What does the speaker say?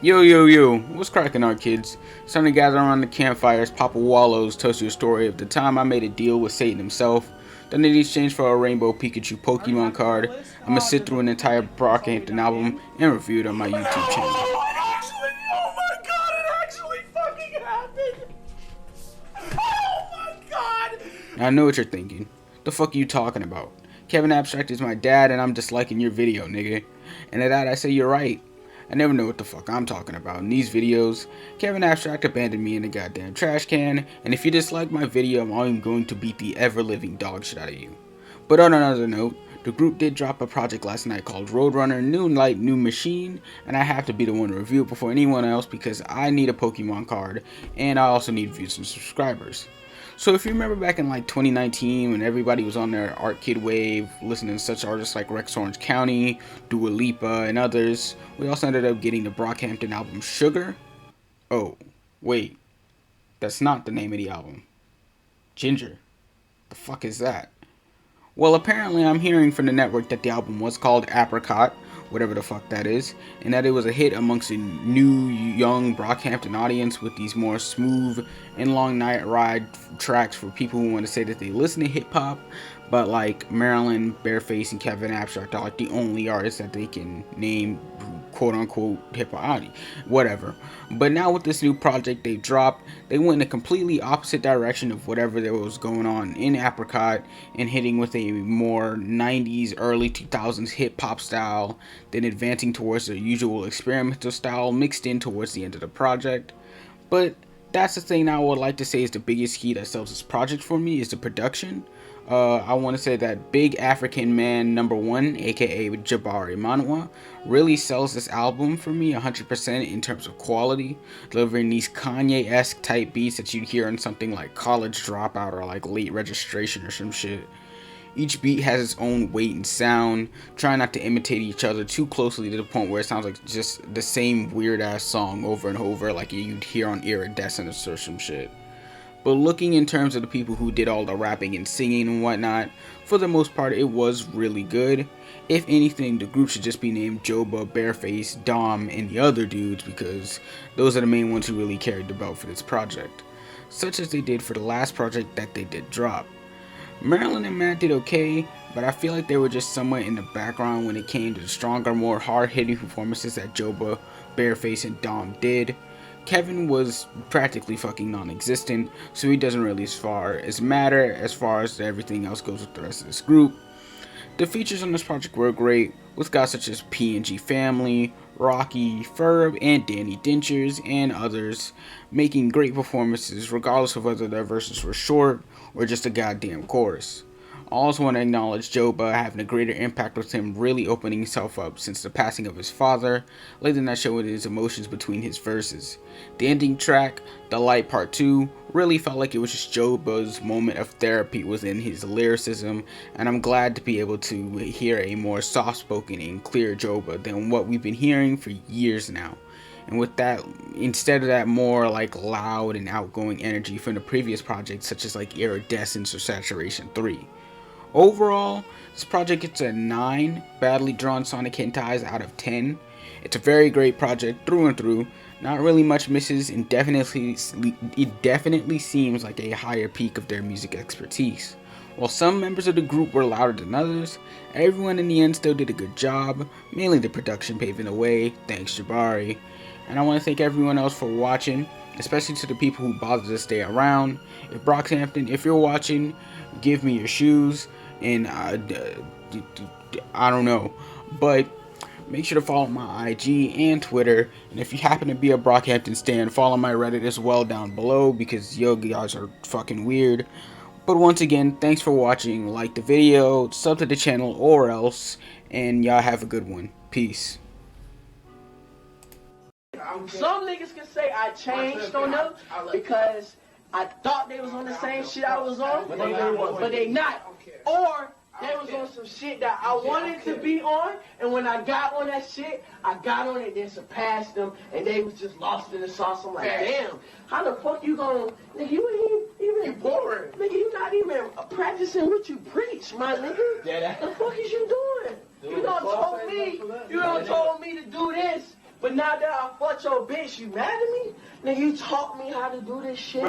Yo, yo, yo, what's cracking on, kids? It's time to gather around the campfires, Papa Wallows tells you a story of the time I made a deal with Satan himself. Then in exchange for a Rainbow Pikachu Pokemon card, I'm gonna sit through an entire Brockhampton album and review it on my YouTube channel. Oh my god, it actually fucking happened! Oh my god! Now I know what you're thinking. The fuck are you talking about? Kevin Abstract is my dad and I'm disliking your video, nigga. And at that I say you're right. I never know what the fuck I'm talking about in these videos. Kevin Abstract abandoned me in a goddamn trash can, and if you dislike my video, I'm going to beat the ever-living dog shit out of you. But on another note, the group did drop a project last night called Roadrunner New Light New Machine, and I have to be the one to review it before anyone else because I need a Pokemon card, and I also need views and subscribers. So if you remember back in like 2019 when everybody was on their art kid wave, listening to such artists like Rex Orange County, Dua Lipa, and others, we also ended up getting the Brockhampton album Sugar. Oh, wait, that's not the name of the album. Ginger. The fuck is that? Well, apparently I'm hearing from the network that the album was called Apricot, whatever the fuck that is, and that it was a hit amongst a new, young Brockhampton audience with these more smooth and long night ride tracks for people who want to say that they listen to hip hop, but like Marilyn, Bareface, and Kevin Abstract are like the only artists that they can name quote unquote hip hop, whatever. But now with this new project they've dropped, they went in a completely opposite direction of whatever there was going on in Apricot and hitting with a more 90s, early 2000s hip hop style, then advancing towards their usual experimental style mixed in towards the end of the project. But that's the thing I would like to say is the biggest key that sells this project for me is the production. I want to say that Big African Man number 1, aka Jabari Manwa, really sells this album for me 100% in terms of quality, delivering these Kanye-esque type beats that you'd hear in something like College Dropout or like Late Registration or some shit. Each beat has its own weight and sound, trying not to imitate each other too closely to the point where it sounds like just the same weird ass song over and over like you'd hear on Iridescent or some shit. But looking in terms of the people who did all the rapping and singing and whatnot, for the most part it was really good. If anything, the group should just be named Joba, Bareface, Dom, and the other dudes because those are the main ones who really carried the belt for this project. Such as they did for the last project that they did drop. Marilyn and Matt did okay, but I feel like they were just somewhat in the background when it came to the stronger, more hard-hitting performances that Joba, Bareface, and Dom did. Kevin was practically fucking non-existent, so he doesn't really matter as far as everything else goes with the rest of this group. The features on this project were great, with guys such as P&G Family, Rocky, Ferb, and Danny Dentures, and others, making great performances regardless of whether their verses were short or just a goddamn chorus. I also want to acknowledge Joba having a greater impact with him really opening himself up since the passing of his father, letting that show with his emotions between his verses. The ending track, The Light Part 2, really felt like it was just Joba's moment of therapy within his lyricism, and I'm glad to be able to hear a more soft-spoken and clear Joba than what we've been hearing for years now. And with that, instead of that more like loud and outgoing energy from the previous projects such as like Iridescence or Saturation 3. Overall, this project gets a 9 badly drawn Sonic hentais out of 10. It's a very great project through and through, not really much misses, and it definitely seems like a higher peak of their music expertise. While some members of the group were louder than others, everyone in the end still did a good job, mainly the production paving the way, thanks Jabari. And I want to thank everyone else for watching, especially to the people who bothered to stay around. If Brockhampton, if you're watching, give me your shoes. And I don't know, but make sure to follow my IG and Twitter, and if you happen to be a Brockhampton stan, follow my Reddit as well down below because yo guys are fucking weird. But once again, thanks for watching, like the video, sub to the channel or else, and y'all have a good one. Peace. Some niggas can say I changed on them because I thought they was on the same shit I was on, but they not. Or they was on some shit that I wanted to be on, and when I got on that shit, I got on it, then surpassed them, and they was just lost in the sauce. I'm like, damn, how the fuck you gonna, nigga, you ain't even boring. Nigga, you not even practicing what you preach, my nigga. Yeah, the fuck is you doing? You done told me to do this, But now that I fucked your bitch, you mad at me? Nigga, you taught me how to do this shit.